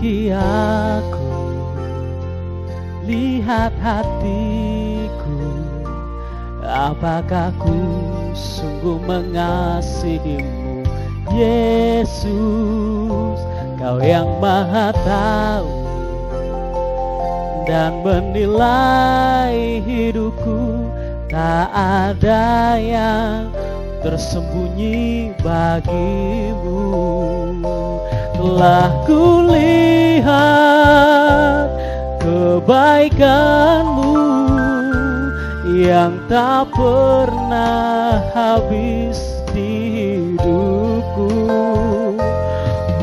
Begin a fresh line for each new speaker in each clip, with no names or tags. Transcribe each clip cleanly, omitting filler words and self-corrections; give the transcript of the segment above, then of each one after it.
bagi aku, lihat hatiku, apakah ku sungguh mengasihimu, Yesus. Kau yang maha tahu dan menilai hidupku, tak ada yang tersembunyi bagimu. Telah kulihat kebaikanmu yang tak pernah habis di hidupku.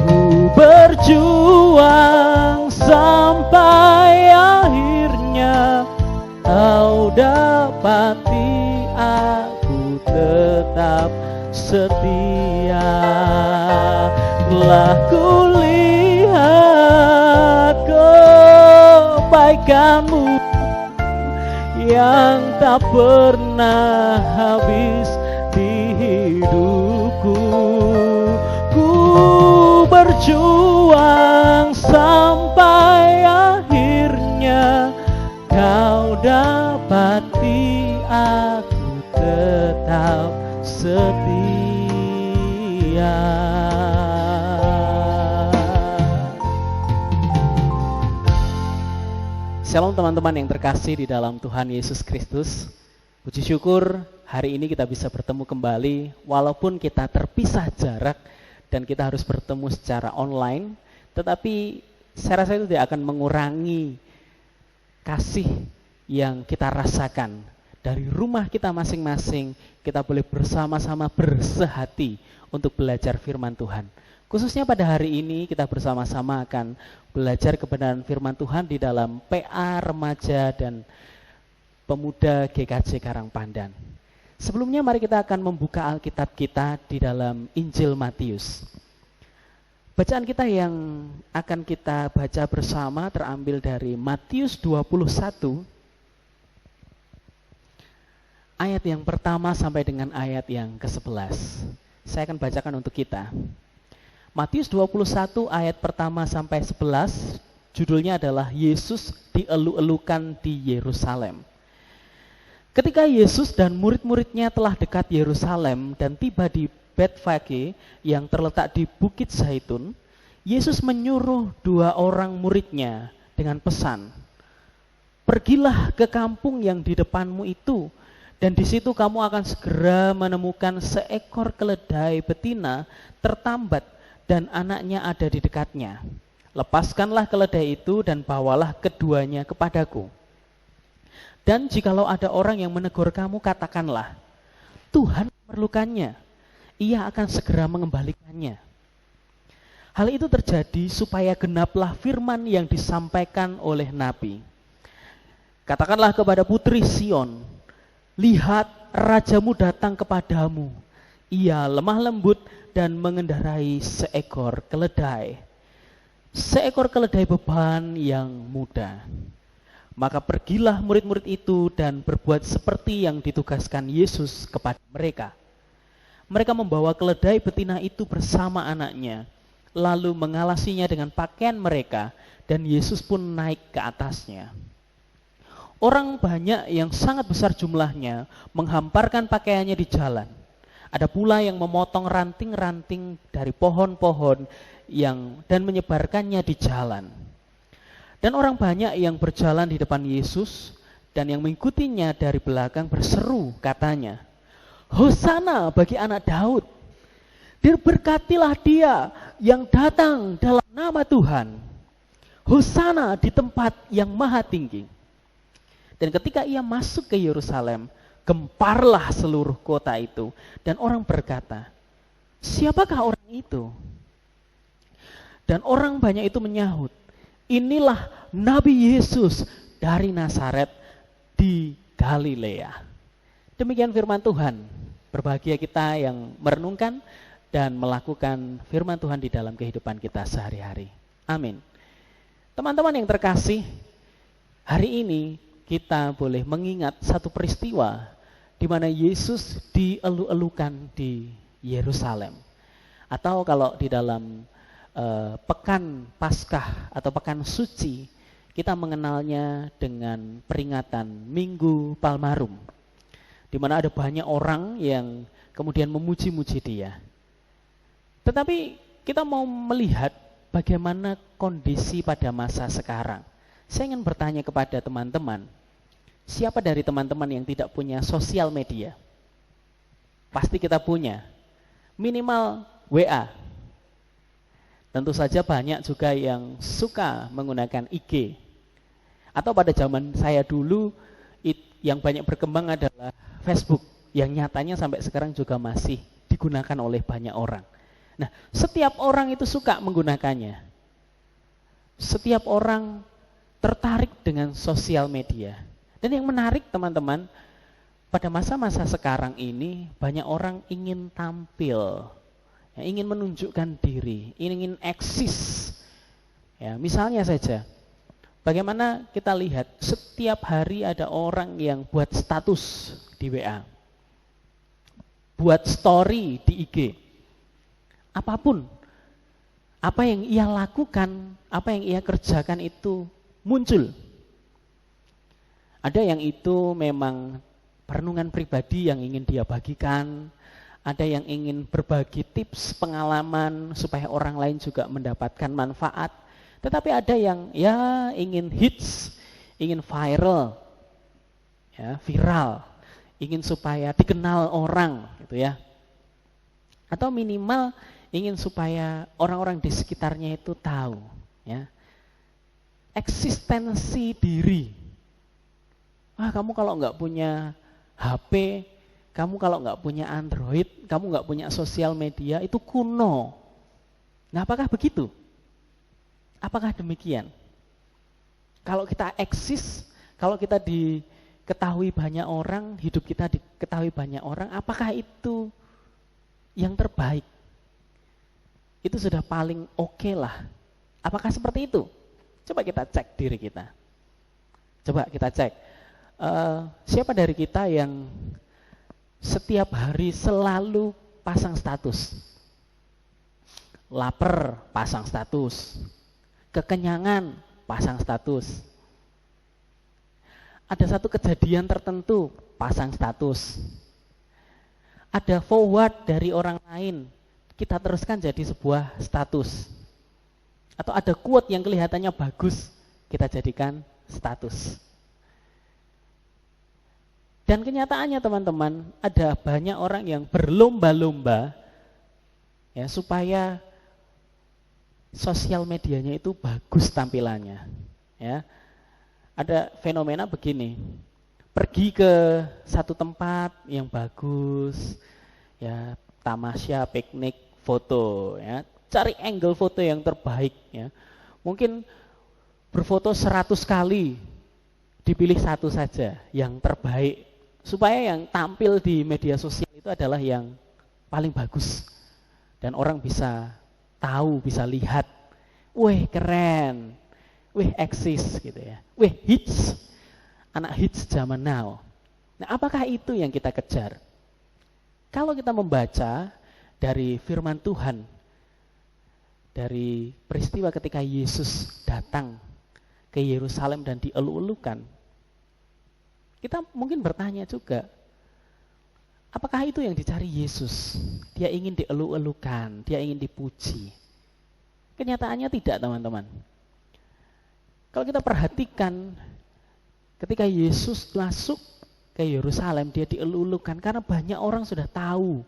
Ku berjuang sampai akhirnya kau dapati aku tetap setia. Telah kulihat kebaikanmu yang tak pernah habis di hidupku. Ku berjuang sampai akhirnya kau dapati aku tetap setia. Shalom teman-teman yang terkasih di dalam Tuhan Yesus Kristus. Puji syukur hari ini kita bisa bertemu kembali walaupun kita terpisah jarak dan kita harus bertemu secara online. Tetapi saya rasa itu tidak akan mengurangi kasih yang kita rasakan. Dari rumah kita masing-masing kita boleh bersama-sama bersehati untuk belajar firman Tuhan. Khususnya pada hari ini kita bersama-sama akan belajar kebenaran firman Tuhan di dalam PA Remaja dan Pemuda GKJ Karangpandan. Sebelumnya mari kita akan membuka Alkitab kita di dalam Injil Matius. Bacaan kita yang akan kita baca bersama terambil dari Matius 21 ayat yang pertama sampai dengan ayat yang ke-11. Saya akan bacakan untuk kita. Matius 21 ayat pertama sampai 11, judulnya adalah Yesus dielu-elukan di Yerusalem. Ketika Yesus dan murid-muridnya telah dekat Yerusalem dan tiba di Betfage yang terletak di Bukit Zaitun, Yesus menyuruh 2 orang muridnya dengan pesan, "Pergilah ke kampung yang di depanmu itu, dan di situ kamu akan segera menemukan seekor keledai betina tertambat dan anaknya ada di dekatnya. Lepaskanlah keledai itu dan bawalah keduanya kepadaku. Dan jikalau ada orang yang menegur kamu, katakanlah, Tuhan memerlukannya, ia akan segera mengembalikannya." Hal itu terjadi supaya genaplah firman yang disampaikan oleh Nabi. "Katakanlah kepada putri Sion, lihat rajamu datang kepadamu, ia lemah lembut dan mengendarai seekor keledai beban yang muda." Maka pergilah murid-murid itu dan berbuat seperti yang ditugaskan Yesus kepada mereka. Mereka membawa keledai betina itu bersama anaknya, lalu mengalasinya dengan pakaian mereka, dan Yesus pun naik ke atasnya. Orang banyak yang sangat besar jumlahnya menghamparkan pakaiannya di jalan. Ada pula yang memotong ranting-ranting dari pohon-pohon dan menyebarkannya di jalan. Dan orang banyak yang berjalan di depan Yesus dan yang mengikutinya dari belakang berseru, katanya, "Hosana bagi anak Daud. Diberkatilah dia yang datang dalam nama Tuhan. Hosana di tempat yang maha tinggi." Dan ketika ia masuk ke Yerusalem, gemparlah seluruh kota itu, dan orang berkata, "Siapakah orang itu?" Dan orang banyak itu menyahut, "Inilah Nabi Yesus dari Nazaret di Galilea." Demikian firman Tuhan. Berbahagia kita yang merenungkan dan melakukan firman Tuhan di dalam kehidupan kita sehari-hari. Amin. Teman-teman yang terkasih, hari ini kita boleh mengingat satu peristiwa di mana Yesus dielu-elukan di Yerusalem. Atau kalau di dalam pekan Paskah atau pekan suci, kita mengenalnya dengan peringatan Minggu Palmarum, di mana ada banyak orang yang kemudian memuji-muji dia. Tetapi kita mau melihat bagaimana kondisi pada masa sekarang. Saya ingin bertanya kepada teman-teman, siapa dari teman-teman yang tidak punya sosial media? Pasti kita punya, minimal WA. Tentu saja banyak juga yang suka menggunakan IG. Atau pada zaman saya dulu, yang banyak berkembang adalah Facebook, yang nyatanya sampai sekarang juga masih digunakan oleh banyak orang. Nah, setiap orang itu suka menggunakannya. Setiap orang tertarik dengan sosial media. Dan yang menarik teman-teman, pada masa-masa sekarang ini banyak orang ingin tampil, ya, ingin menunjukkan diri, ingin eksis. Ya, misalnya saja, bagaimana kita lihat setiap hari ada orang yang buat status di WA, buat story di IG. Apapun, apa yang ia lakukan, apa yang ia kerjakan itu muncul. Ada yang itu memang perenungan pribadi yang ingin dia bagikan, ada yang ingin berbagi tips, pengalaman supaya orang lain juga mendapatkan manfaat. Tetapi ada yang ya ingin hits, ingin viral, ya, viral, ingin supaya dikenal orang, gitu ya. Atau minimal ingin supaya orang-orang di sekitarnya itu tahu, ya, eksistensi diri. Kamu kalau nggak punya HP, kamu kalau nggak punya Android, kamu nggak punya sosial media, itu kuno. Nah, apakah begitu? Apakah demikian? Kalau kita eksis, kalau kita diketahui banyak orang, hidup kita diketahui banyak orang, apakah itu yang terbaik? Itu sudah paling oke lah. Apakah seperti itu? Coba kita cek diri kita. Coba kita cek. Siapa dari kita yang setiap hari selalu pasang status? Lapar, pasang status. Kekenyangan, pasang status. Ada satu kejadian tertentu, pasang status. Ada forward dari orang lain, kita teruskan jadi sebuah status. Atau ada quote yang kelihatannya bagus, kita jadikan status. Dan kenyataannya teman-teman, ada banyak orang yang berlomba-lomba ya supaya sosial medianya itu bagus tampilannya. Ya. Ada fenomena begini, pergi ke satu tempat yang bagus, ya, tamasya, piknik, foto, ya, cari angle foto yang terbaik, ya. Mungkin berfoto 100 kali, dipilih satu saja yang terbaik, supaya yang tampil di media sosial itu adalah yang paling bagus. Dan orang bisa tahu, bisa lihat, wih keren, wih eksis gitu ya, wih hits, anak hits zaman now. Nah, apakah itu yang kita kejar? Kalau kita membaca dari firman Tuhan, dari peristiwa ketika Yesus datang ke Yerusalem dan dielu-elukan, kita mungkin bertanya juga, apakah itu yang dicari Yesus? Dia ingin dielu-elukan, dia ingin dipuji. Kenyataannya tidak, teman-teman. Kalau kita perhatikan, ketika Yesus masuk ke Yerusalem, dia dielu-elukan karena banyak orang sudah tahu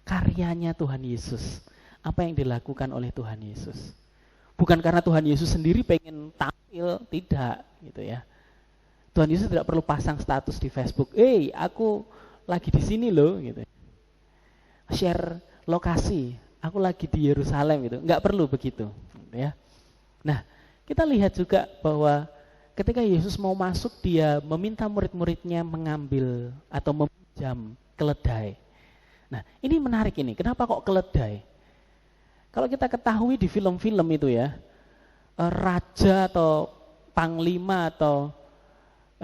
karyanya Tuhan Yesus, apa yang dilakukan oleh Tuhan Yesus. Bukan karena Tuhan Yesus sendiri pengen tampil, tidak, gitu ya. Tuhan Yesus tidak perlu pasang status di Facebook, aku lagi di sini loh, gitu. Share lokasi, aku lagi di Yerusalem, gitu. Nggak perlu begitu, gitu ya. Nah, kita lihat juga bahwa ketika Yesus mau masuk, dia meminta murid-muridnya mengambil atau meminjam keledai. Nah, ini menarik ini. Kenapa kok keledai? Kalau kita ketahui di film-film itu ya, raja atau panglima atau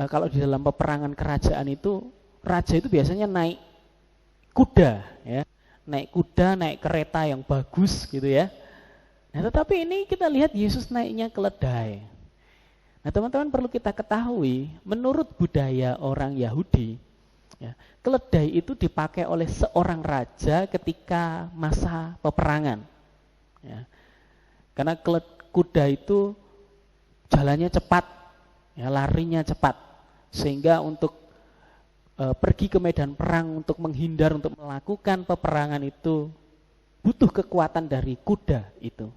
kalau di dalam peperangan kerajaan itu, raja itu biasanya naik kuda, ya, naik kuda, naik kereta yang bagus gitu ya. Nah, tetapi ini kita lihat Yesus naiknya keledai. Nah, teman-teman perlu kita ketahui, menurut budaya orang Yahudi, ya, keledai itu dipakai oleh seorang raja ketika masa peperangan. Ya. Karena kuda itu jalannya cepat, ya, larinya cepat, sehingga untuk pergi ke medan perang, untuk menghindar, untuk melakukan peperangan itu butuh kekuatan dari kuda itu.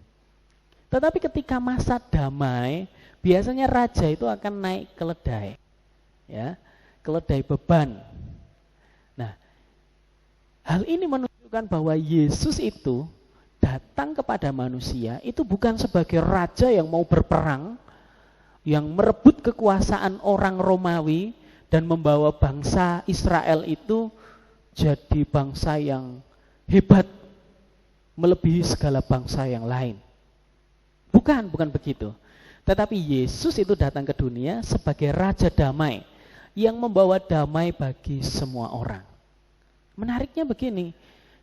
Tetapi ketika masa damai, biasanya raja itu akan naik keledai, ya, keledai beban. Nah, hal ini menunjukkan bahwa Yesus itu datang kepada manusia itu bukan sebagai raja yang mau berperang, yang merebut kekuasaan orang Romawi dan membawa bangsa Israel itu jadi bangsa yang hebat, melebihi segala bangsa yang lain. Bukan begitu. Tetapi Yesus itu datang ke dunia sebagai raja damai yang membawa damai bagi semua orang. Menariknya begini,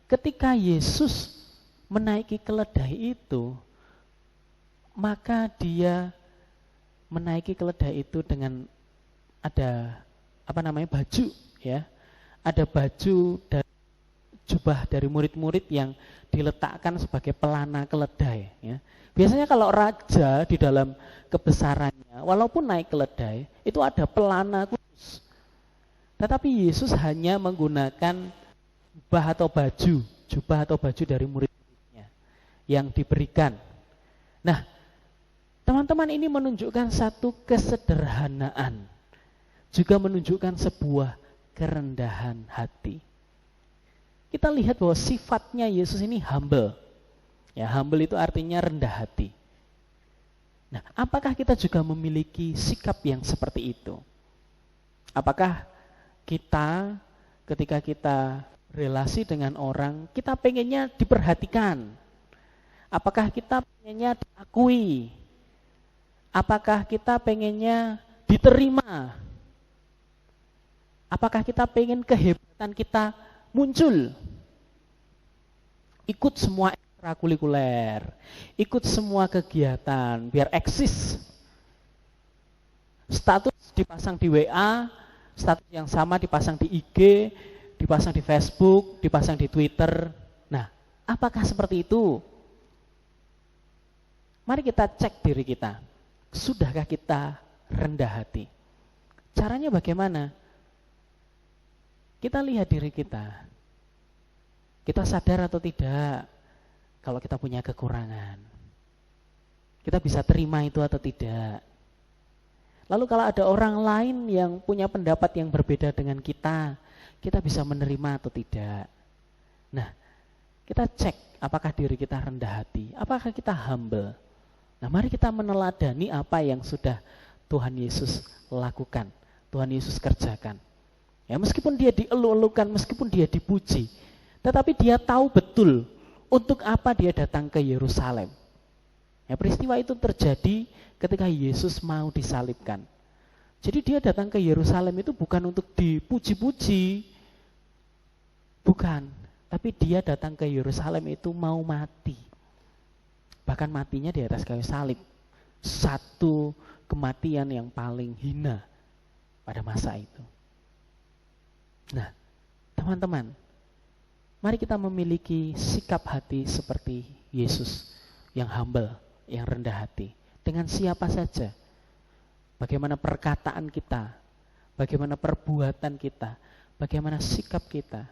ketika Yesus menaiki keledai itu, maka dia menaiki keledai itu dengan ada baju, ya. Ada baju dan jubah dari murid-murid yang diletakkan sebagai pelana keledai, ya. Biasanya kalau raja di dalam kebesarannya, walaupun naik keledai, itu ada pelana khusus. Tetapi Yesus hanya menggunakan jubah atau baju dari murid-muridnya yang diberikan. Nah, teman-teman, ini menunjukkan satu kesederhanaan, juga menunjukkan sebuah kerendahan hati. Kita lihat bahwa sifatnya Yesus ini humble. Ya, humble itu artinya rendah hati. Nah, apakah kita juga memiliki sikap yang seperti itu? Apakah kita ketika kita relasi dengan orang, kita pengennya diperhatikan? Apakah kita pengennya diakui? Apakah kita pengennya diterima? Apakah kita pengen kehebatan kita muncul? Ikut semua ekstrakurikuler, ikut semua kegiatan biar eksis. Status dipasang di WA, status yang sama dipasang di IG, dipasang di Facebook, dipasang di Twitter. Nah, apakah seperti itu? Mari kita cek diri kita. Sudahkah kita rendah hati? Caranya bagaimana? Kita lihat diri kita. Kita sadar atau tidak kalau kita punya kekurangan? Kita bisa terima itu atau tidak? Lalu kalau ada orang lain yang punya pendapat yang berbeda dengan kita bisa menerima atau tidak? Nah, kita cek apakah diri kita rendah hati, apakah kita humble. Nah, mari kita meneladani apa yang sudah Tuhan Yesus lakukan, Tuhan Yesus kerjakan. Ya, meskipun dia dielu-elukan, meskipun dia dipuji, tetapi dia tahu betul untuk apa dia datang ke Yerusalem. Ya, peristiwa itu terjadi ketika Yesus mau disalibkan. Jadi dia datang ke Yerusalem itu bukan untuk dipuji-puji, bukan. Tapi dia datang ke Yerusalem itu mau mati. Bahkan matinya di atas kayu salib. Satu kematian yang paling hina pada masa itu. Nah, teman-teman, mari kita memiliki sikap hati seperti Yesus yang humble, yang rendah hati. Dengan siapa saja. Bagaimana perkataan kita, bagaimana perbuatan kita, bagaimana sikap kita.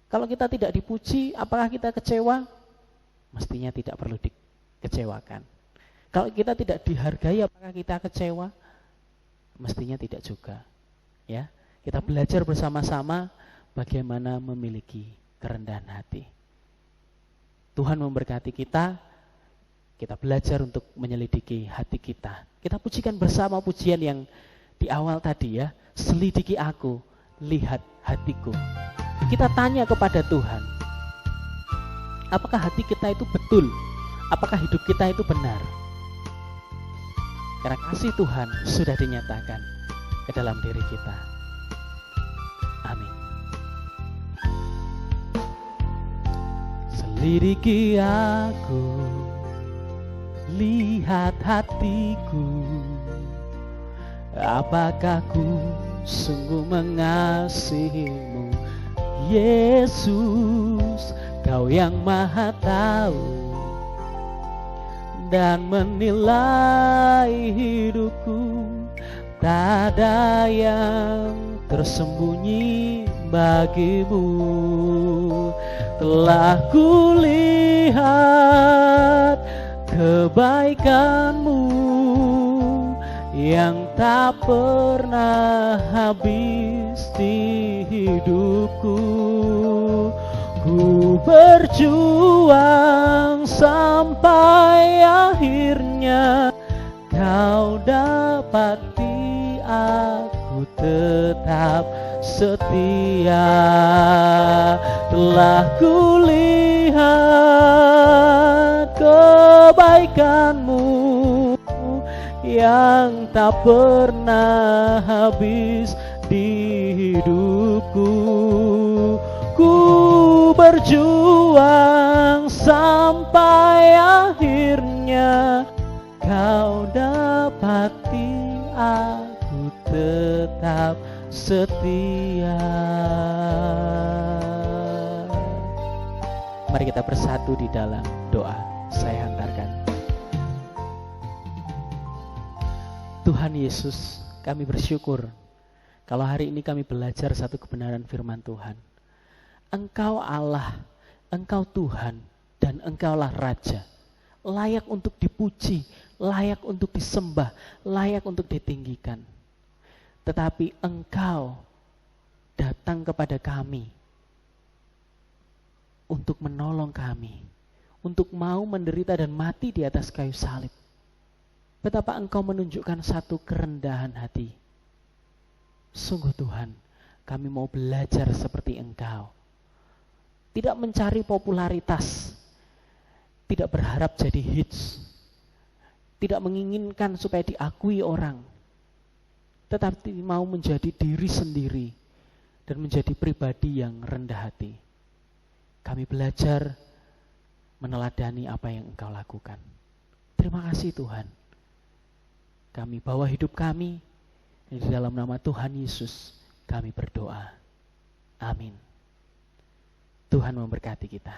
Kalau kita tidak dipuji, apakah kita kecewa? Mestinya tidak perlu dikecewakan. Kalau kita tidak dihargai, apakah kita kecewa? Mestinya tidak juga. Ya, kita belajar bersama-sama bagaimana memiliki kerendahan hati. Tuhan memberkati kita belajar untuk menyelidiki hati kita. Kita pujikan bersama pujian yang di awal tadi, ya. Selidiki aku, lihat hatiku. Kita tanya kepada Tuhan, apakah hati kita itu betul? Apakah hidup kita itu benar? Karena kasih Tuhan sudah dinyatakan ke dalam diri kita. Amin. Selidiki aku, lihat hatiku, apakah ku sungguh mengasihimu. Yesus, Kau yang Maha tahu dan menilai hidupku, tak ada yang tersembunyi bagimu. Telah kulihat kebaikan-Mu yang tak pernah habis di hidupku. Ku berjuang sampai akhirnya Kau dapati aku tetap setia. Telah kulihat kebaikan-Mu yang tak pernah habis di hidupku. Ku berjuang sampai akhirnya Kau dapati aku tetap setia. Mari kita bersatu di dalam doa. Saya hantarkan. Tuhan Yesus, kami bersyukur kalau hari ini kami belajar satu kebenaran firman Tuhan. Engkau Allah, Engkau Tuhan, dan Engkaulah Raja. Layak untuk dipuji, layak untuk disembah, layak untuk ditinggikan. Tetapi Engkau datang kepada kami untuk menolong kami, untuk mau menderita dan mati di atas kayu salib. Betapa Engkau menunjukkan satu kerendahan hati. Sungguh Tuhan, kami mau belajar seperti Engkau. Tidak mencari popularitas, tidak berharap jadi hits, tidak menginginkan supaya diakui orang, tetapi mau menjadi diri sendiri dan menjadi pribadi yang rendah hati. Kami belajar meneladani apa yang Engkau lakukan. Terima kasih Tuhan. Kami bawa hidup kami di dalam nama Tuhan Yesus. Kami berdoa. Amin. Tuhan memberkati kita.